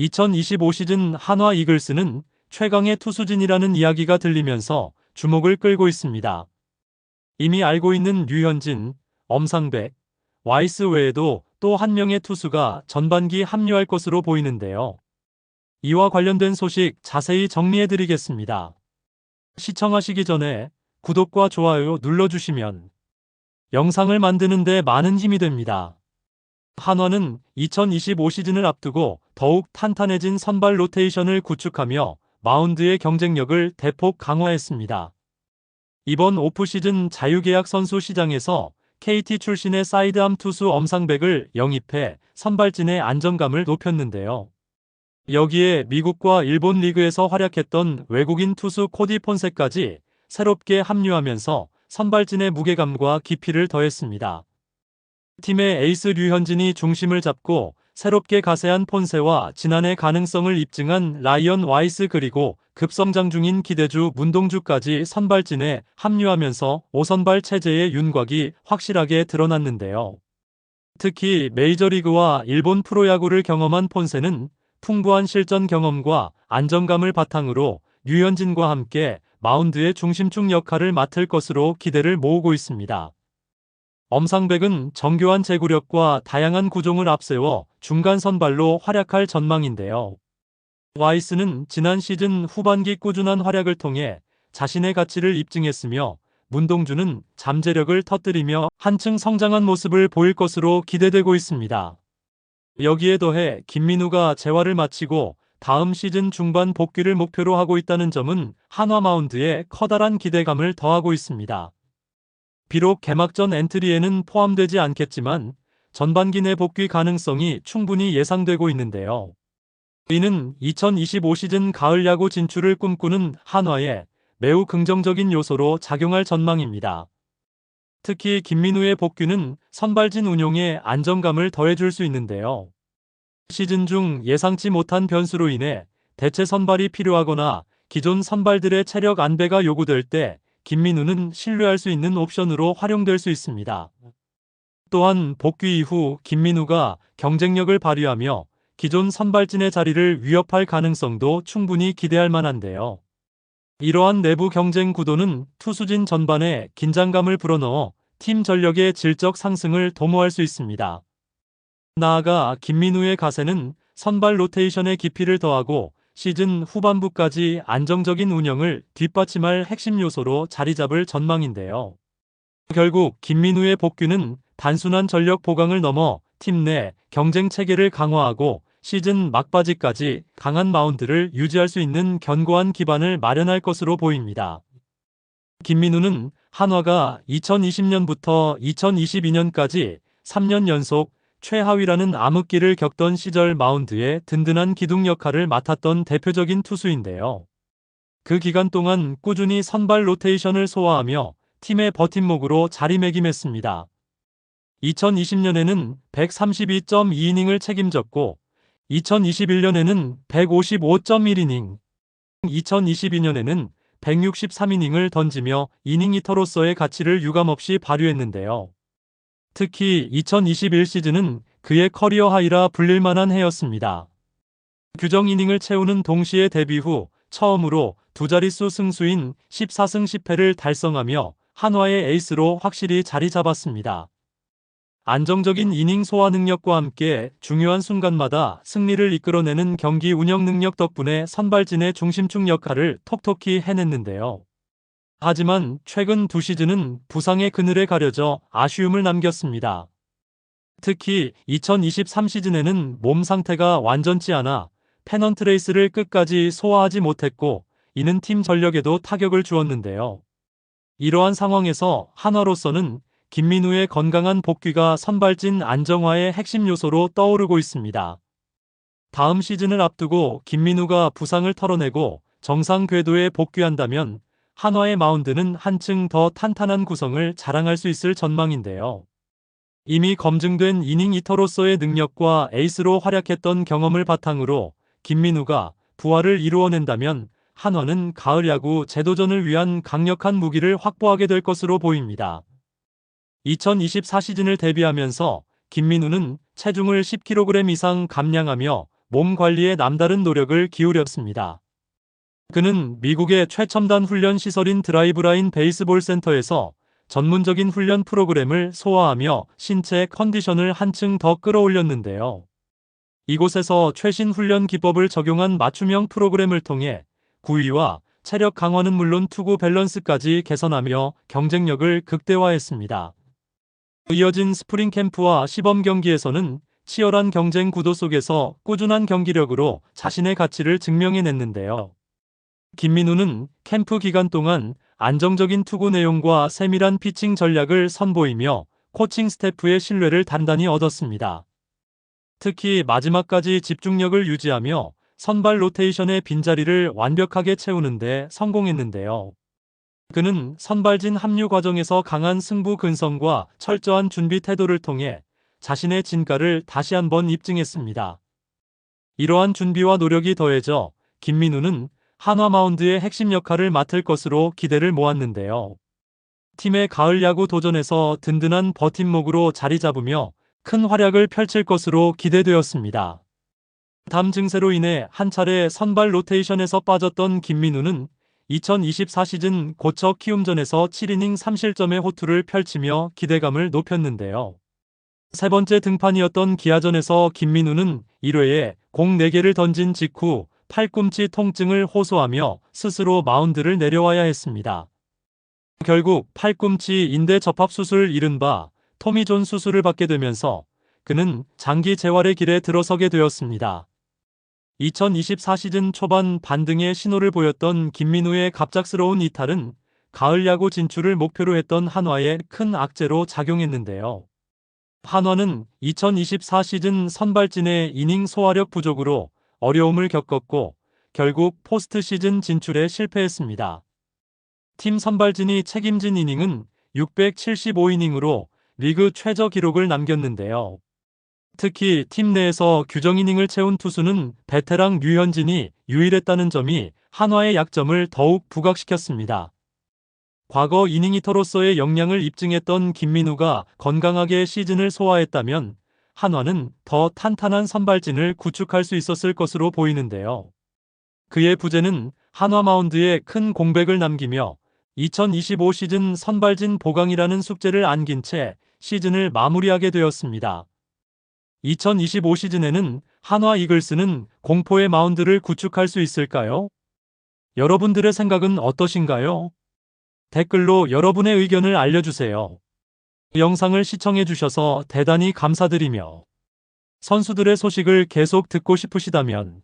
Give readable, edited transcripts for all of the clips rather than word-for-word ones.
2025 시즌 한화 이글스는 최강의 투수진이라는 이야기가 들리면서 주목을 끌고 있습니다. 이미 알고 있는 류현진, 엄상백, 와이스 외에도 또 한 명의 투수가 전반기 합류할 것으로 보이는데요. 이와 관련된 소식 자세히 정리해드리겠습니다. 시청하시기 전에 구독과 좋아요 눌러주시면 영상을 만드는 데 많은 힘이 됩니다. 한화는 2025 시즌을 앞두고 더욱 탄탄해진 선발 로테이션을 구축하며 마운드의 경쟁력을 대폭 강화했습니다. 이번 오프시즌 자유계약 선수 시장에서 KT 출신의 사이드암 투수 엄상백을 영입해 선발진의 안정감을 높였는데요. 여기에 미국과 일본 리그에서 활약했던 외국인 투수 코디 폰세까지 새롭게 합류하면서 선발진의 무게감과 깊이를 더했습니다. 팀의 에이스 류현진이 중심을 잡고 새롭게 가세한 폰세와 지난해 가능성을 입증한 라이언 와이스 그리고 급성장 중인 기대주 문동주까지 선발진에 합류하면서 5선발 체제의 윤곽이 확실하게 드러났는데요. 특히 메이저리그와 일본 프로야구를 경험한 폰세는 풍부한 실전 경험과 안정감을 바탕으로 류현진과 함께 마운드의 중심축 역할을 맡을 것으로 기대를 모으고 있습니다. 엄상백은 정교한 제구력과 다양한 구종을 앞세워 중간 선발로 활약할 전망인데요. 와이스는 지난 시즌 후반기 꾸준한 활약을 통해 자신의 가치를 입증했으며 문동주는 잠재력을 터뜨리며 한층 성장한 모습을 보일 것으로 기대되고 있습니다. 여기에 더해 김민우가 재활을 마치고 다음 시즌 중반 복귀를 목표로 하고 있다는 점은 한화 마운드에 커다란 기대감을 더하고 있습니다. 비록 개막전 엔트리에는 포함되지 않겠지만 전반기 내 복귀 가능성이 충분히 예상되고 있는데요. 이는 2025 시즌 가을 야구 진출을 꿈꾸는 한화에 매우 긍정적인 요소로 작용할 전망입니다. 특히 김민우의 복귀는 선발진 운용에 안정감을 더해줄 수 있는데요. 시즌 중 예상치 못한 변수로 인해 대체 선발이 필요하거나 기존 선발들의 체력 안배가 요구될 때 김민우는 신뢰할 수 있는 옵션으로 활용될 수 있습니다. 또한 복귀 이후 김민우가 경쟁력을 발휘하며 기존 선발진의 자리를 위협할 가능성도 충분히 기대할 만한데요. 이러한 내부 경쟁 구도는 투수진 전반에 긴장감을 불어넣어 팀 전력의 질적 상승을 도모할 수 있습니다. 나아가 김민우의 가세는 선발 로테이션의 깊이를 더하고 시즌 후반부까지 안정적인 운영을 뒷받침할 핵심 요소로 자리 잡을 전망인데요. 결국 김민우의 복귀는 단순한 전력 보강을 넘어 팀 내 경쟁 체계를 강화하고 시즌 막바지까지 강한 마운드를 유지할 수 있는 견고한 기반을 마련할 것으로 보입니다. 김민우는 한화가 2020년부터 2022년까지 3년 연속 최하위라는 암흑기를 겪던 시절 마운드에 든든한 기둥 역할을 맡았던 대표적인 투수인데요. 그 기간 동안 꾸준히 선발 로테이션을 소화하며 팀의 버팀목으로 자리매김했습니다. 2020년에는 132.2이닝을 책임졌고 2021년에는 155.1이닝, 2022년에는 163이닝을 던지며 이닝 히터로서의 가치를 유감없이 발휘했는데요. 특히 2021 시즌은 그의 커리어 하이라 불릴 만한 해였습니다. 규정 이닝을 채우는 동시에 데뷔 후 처음으로 두 자릿수 승수인 14승 10패를 달성하며 한화의 에이스로 확실히 자리 잡았습니다. 안정적인 이닝 소화 능력과 함께 중요한 순간마다 승리를 이끌어내는 경기 운영 능력 덕분에 선발진의 중심축 역할을 톡톡히 해냈는데요. 하지만 최근 두 시즌은 부상의 그늘에 가려져 아쉬움을 남겼습니다. 특히 2023 시즌에는 몸 상태가 완전치 않아 페넌트 레이스를 끝까지 소화하지 못했고 이는 팀 전력에도 타격을 주었는데요. 이러한 상황에서 한화로서는 김민우의 건강한 복귀가 선발진 안정화의 핵심 요소로 떠오르고 있습니다. 다음 시즌을 앞두고 김민우가 부상을 털어내고 정상 궤도에 복귀한다면 한화의 마운드는 한층 더 탄탄한 구성을 자랑할 수 있을 전망인데요. 이미 검증된 이닝 히터로서의 능력과 에이스로 활약했던 경험을 바탕으로 김민우가 부활을 이루어낸다면 한화는 가을 야구 재도전을 위한 강력한 무기를 확보하게 될 것으로 보입니다. 2024 시즌을 대비하면서 김민우는 체중을 10kg 이상 감량하며 몸 관리에 남다른 노력을 기울였습니다. 그는 미국의 최첨단 훈련 시설인 드라이브라인 베이스볼 센터에서 전문적인 훈련 프로그램을 소화하며 신체 컨디션을 한층 더 끌어올렸는데요. 이곳에서 최신 훈련 기법을 적용한 맞춤형 프로그램을 통해 구위와 체력 강화는 물론 투구 밸런스까지 개선하며 경쟁력을 극대화했습니다. 이어진 스프링 캠프와 시범 경기에서는 치열한 경쟁 구도 속에서 꾸준한 경기력으로 자신의 가치를 증명해냈는데요. 김민우는 캠프 기간 동안 안정적인 투구 내용과 세밀한 피칭 전략을 선보이며 코칭 스태프의 신뢰를 단단히 얻었습니다. 특히 마지막까지 집중력을 유지하며 선발 로테이션의 빈자리를 완벽하게 채우는 데 성공했는데요. 그는 선발진 합류 과정에서 강한 승부 근성과 철저한 준비 태도를 통해 자신의 진가를 다시 한번 입증했습니다. 이러한 준비와 노력이 더해져 김민우는 한화 마운드의 핵심 역할을 맡을 것으로 기대를 모았는데요. 팀의 가을 야구 도전에서 든든한 버팀목으로 자리 잡으며 큰 활약을 펼칠 것으로 기대되었습니다. 담 증세로 인해 한 차례 선발 로테이션에서 빠졌던 김민우는 2024 시즌 고척 키움전에서 7이닝 3실점의 호투를 펼치며 기대감을 높였는데요. 세 번째 등판이었던 기아전에서 김민우는 1회에 공 4개를 던진 직후 팔꿈치 통증을 호소하며 스스로 마운드를 내려와야 했습니다. 결국 팔꿈치 인대 접합 수술 이른바 토미존 수술을 받게 되면서 그는 장기 재활의 길에 들어서게 되었습니다. 2024 시즌 초반 반등의 신호를 보였던 김민우의 갑작스러운 이탈은 가을 야구 진출을 목표로 했던 한화에 큰 악재로 작용했는데요. 한화는 2024 시즌 선발진의 이닝 소화력 부족으로 어려움을 겪었고 결국 포스트 시즌 진출에 실패했습니다. 팀 선발진이 책임진 이닝은 675이닝으로 리그 최저 기록을 남겼는데요. 특히 팀 내에서 규정 이닝을 채운 투수는 베테랑 류현진이 유일했다는 점이 한화의 약점을 더욱 부각시켰습니다. 과거 이닝히터로서의 역량을 입증했던 김민우가 건강하게 시즌을 소화했다면 한화는 더 탄탄한 선발진을 구축할 수 있었을 것으로 보이는데요. 그의 부재는 한화 마운드에 큰 공백을 남기며 2025 시즌 선발진 보강이라는 숙제를 안긴 채 시즌을 마무리하게 되었습니다. 2025 시즌에는 한화 이글스는 공포의 마운드를 구축할 수 있을까요? 여러분들의 생각은 어떠신가요? 댓글로 여러분의 의견을 알려주세요. 영상을 시청해주셔서 대단히 감사드리며 선수들의 소식을 계속 듣고 싶으시다면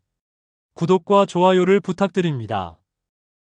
구독과 좋아요를 부탁드립니다.